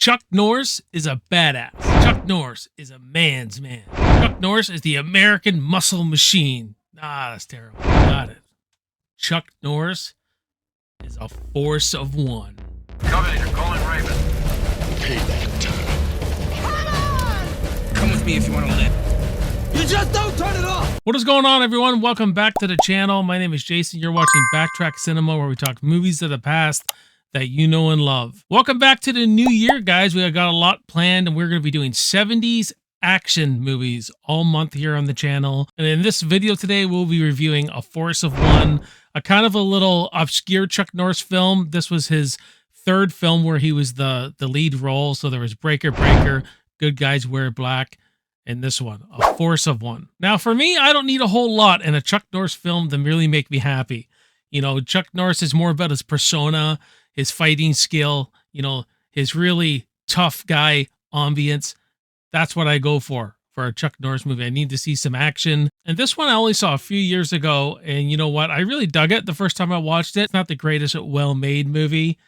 Chuck Norris is a badass. Chuck Norris is a man's man. Chuck Norris is the American muscle machine. Ah, that's terrible. Got it. Chuck Norris is a force of one. Gulager, calling Raven. Payback time. Come on! Come with me if you want to live. You just don't turn it off! What is going on, everyone? Welcome back to the channel. My name is Jason. You're watching BACKTRACK Cinema, where we talk movies of the past that you know and love. Welcome back to the new year, guys. We got a lot planned, and we're going to be doing 70s action movies all month here on the channel. And in this video today, we'll be reviewing A Force of One, a kind of a little obscure Chuck Norris film. This was his third film where he was the lead role. So there was Breaker, Good Guys Wear Black, and this one, A Force of One. Now, for me, I don't need a whole lot in a Chuck Norris film to really make me happy. You know, Chuck Norris is more about his persona, his fighting skill, you know, his really tough guy ambience. That's what I go for a Chuck Norris movie. I need to see some action. And this one I only saw a few years ago. And you know what? I really dug it the first time I watched it. It's not the greatest well-made movie,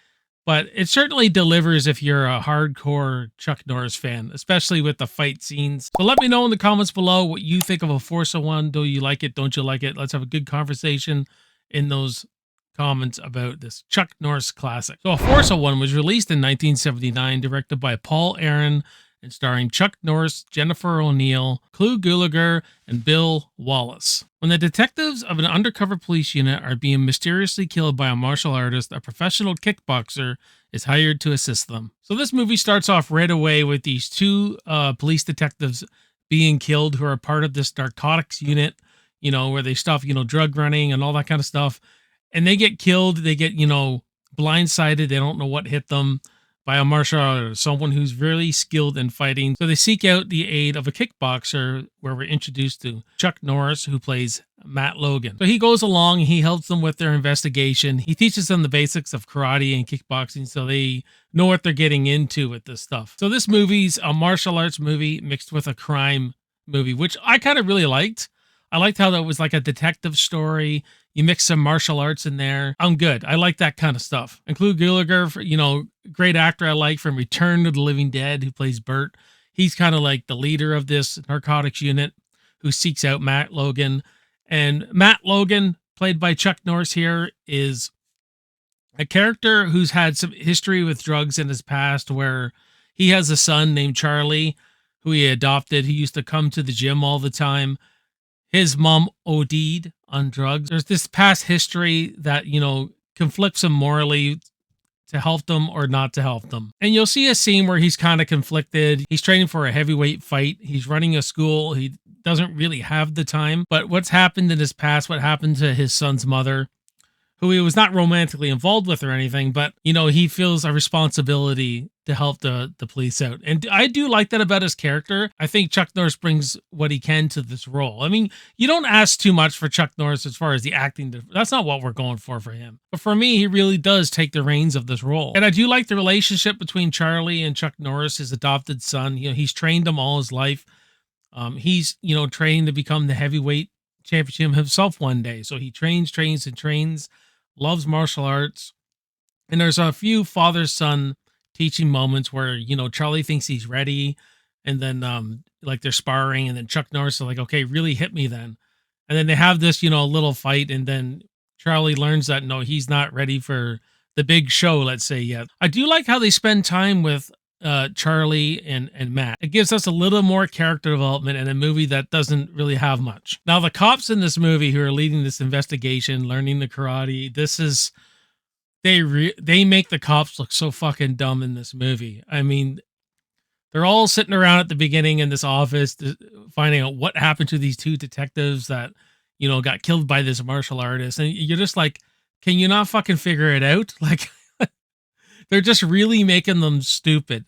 but it certainly delivers if you're a hardcore Chuck Norris fan, especially with the fight scenes. So let me know in the comments below what you think of A Force of One. Do you like it? Don't you like it? Let's have a good conversation in those comments about this Chuck Norris classic. So A Force of One was released in 1979, directed by Paul Aaron, and starring Chuck Norris, Jennifer O'Neill, Gulager, and Bill Wallace. When the detectives of an undercover police unit are being mysteriously killed by a martial artist, a professional kickboxer is hired to assist them. So this movie starts off right away with these two police detectives being killed who are part of this narcotics unit, you know, where they stop, you know, drug running and all that kind of stuff. And they get killed. They get, you know, blindsided. They don't know what hit them by a martial artist, someone who's really skilled in fighting. So they seek out the aid of a kickboxer, where we're introduced to Chuck Norris, who plays Matt Logan. So he goes along, he helps them with their investigation. He teaches them the basics of karate and kickboxing so they know what they're getting into with this stuff. So this movie's a martial arts movie mixed with a crime movie, which I kind of really liked. I liked how that was like a detective story. You mix some martial arts in there. I'm good. I like that kind of stuff. Include Gulager, you know, great actor I like from Return to the Living Dead, who plays Bert. He's kind of like the leader of this narcotics unit who seeks out Matt Logan. And Matt Logan, played by Chuck Norris here, is a character who's had some history with drugs in his past, where he has a son named Charlie who he adopted. He used to come to the gym all the time. His mom OD'd on drugs. There's this past history that, you know, conflicts him morally to help them or not to help them. And you'll see a scene where he's kind of conflicted. He's training for a heavyweight fight. He's running a school. He doesn't really have the time. But what's happened in his past, what happened to his son's mother, who he was not romantically involved with or anything, but, you know, he feels a responsibility to help the police out. And I do like that about his character. I think Chuck Norris brings what he can to this role. I mean, you don't ask too much for Chuck Norris as far as the acting. That's not what we're going for him. But for me, he really does take the reins of this role. And I do like the relationship between Charlie and Chuck Norris, his adopted son. You know, he's trained him all his life. He's, you know, trained to become the heavyweight champion himself one day. So he trains, loves martial arts. And there's a few father-son teaching moments where, you know, Charlie thinks he's ready, and then like they're sparring, and then Chuck Norris is like, okay, really hit me then. And then they have this, you know, little fight, and then Charlie learns that no, he's not ready for the big show, let's say, yet. I do like how they spend time with Charlie and Matt. It gives us a little more character development in a movie that doesn't really have much. Now, the cops in this movie who are leading this investigation, learning the karate, this is, they make the cops look so fucking dumb in this movie. I mean, they're all sitting around at the beginning in this office finding out what happened to these two detectives that, you know, got killed by this martial artist. And you're just like, can you not fucking figure it out? Like, they're just really making them stupid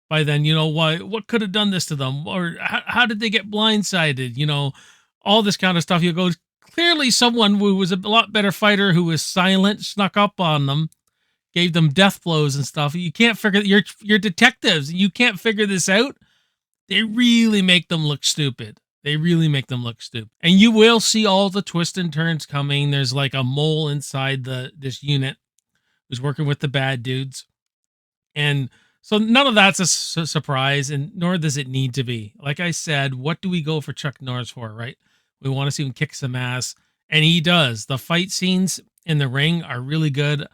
by then. You know, what could have done this to them? Or how did they get blindsided? You know, all this kind of stuff. You go, clearly someone who was a lot better fighter, who was silent, snuck up on them, gave them death blows and stuff. You can't figure, you're detectives. You can't figure this out. They really make them look stupid. They really make them look stupid. And you will see all the twists and turns coming. There's like a mole inside this unit who's working with the bad dudes. And So none of that's a surprise, and nor does it need to be. Like I said, what do we go for Chuck Norris for, right? We want to see him kick some ass, and he does. The fight scenes in the ring are really good.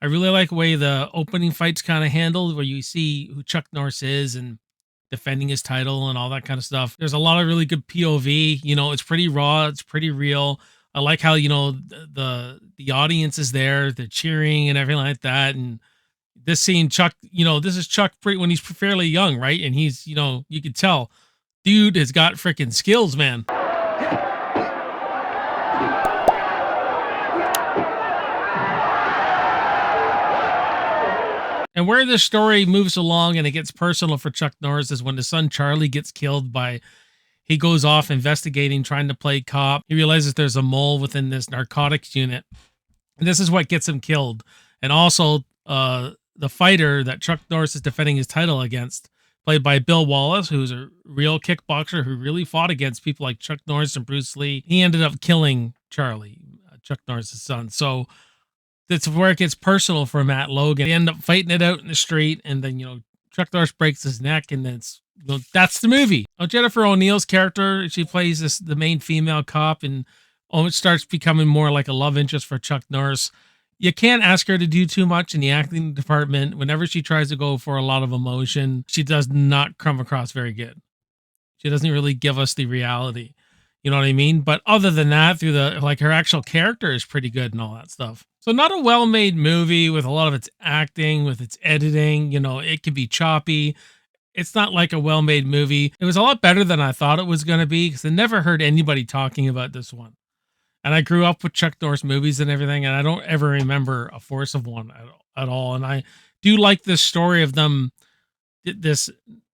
I really like the way the opening fight's kind of handled, where you see who Chuck Norris is and defending his title and all that kind of stuff. There's a lot of really good POV. You know, it's pretty raw, it's pretty real. I like how, you know, the audience is there, they're cheering and everything like that. And this scene, Chuck, you know, this is Chuck when he's fairly young, right? And he's, you know, you could tell, dude has got freaking skills, man. And where this story moves along and it gets personal for Chuck Norris is when his son Charlie gets killed by, he goes off investigating, trying to play cop. He realizes there's a mole within this narcotics unit. And this is what gets him killed. And also, the fighter that Chuck Norris is defending his title against, played by Bill Wallace, who's a real kickboxer who really fought against people like Chuck Norris and Bruce Lee. He ended up killing Charlie, Chuck Norris' son. So that's where it gets personal for Matt Logan. They end up fighting it out in the street, and then, you know, Chuck Norris breaks his neck, and then it's, you know, that's the movie. Now, Jennifer O'Neill's character, she plays the main female cop, and it starts becoming more like a love interest for Chuck Norris. You can't ask her to do too much in the acting department. Whenever she tries to go for a lot of emotion, she does not come across very good. She doesn't really give us the reality. You know what I mean? But other than that, through her actual character is pretty good and all that stuff. So not a well-made movie with a lot of its acting, with its editing. You know, it could be choppy. It's not like a well-made movie. It was a lot better than I thought it was going to be, because I never heard anybody talking about this one. And I grew up with Chuck Norris movies and everything, and I don't ever remember a Force of One at all. And I do like this story of them, this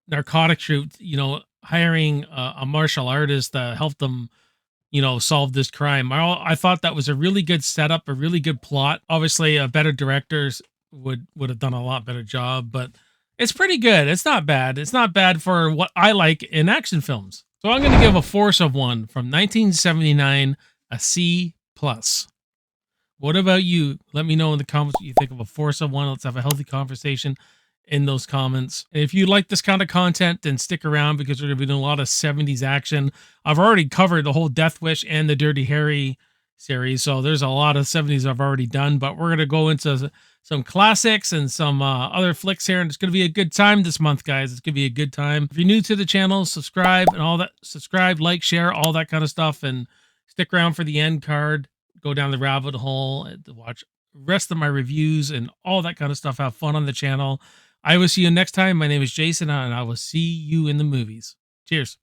narcotics group, you know, hiring a martial artist to help them, you know, solve this crime. I thought that was a really good setup, a really good plot. Obviously, better directors would have done a lot better job, but it's pretty good. It's not bad. It's not bad for what I like in action films. So I'm going to give A Force of One from 1979 a C+. What about you? Let me know in the comments what you think of A Force of One. Let's have a healthy conversation in those comments. And if you like this kind of content, then stick around, because we're going to be doing a lot of 70s action. I've already covered the whole Death Wish and the Dirty Harry series, so there's a lot of 70s I've already done, but we're going to go into some classics and some other flicks here, and it's going to be a good time this month, guys. It's going to be a good time. If you're new to the channel, subscribe and all that. Subscribe, like, share, all that kind of stuff, and stick around for the end card. Go down the rabbit hole to watch the rest of my reviews and all that kind of stuff. Have fun on the channel. I will see you next time. My name is Jason, and I will see you in the movies. Cheers.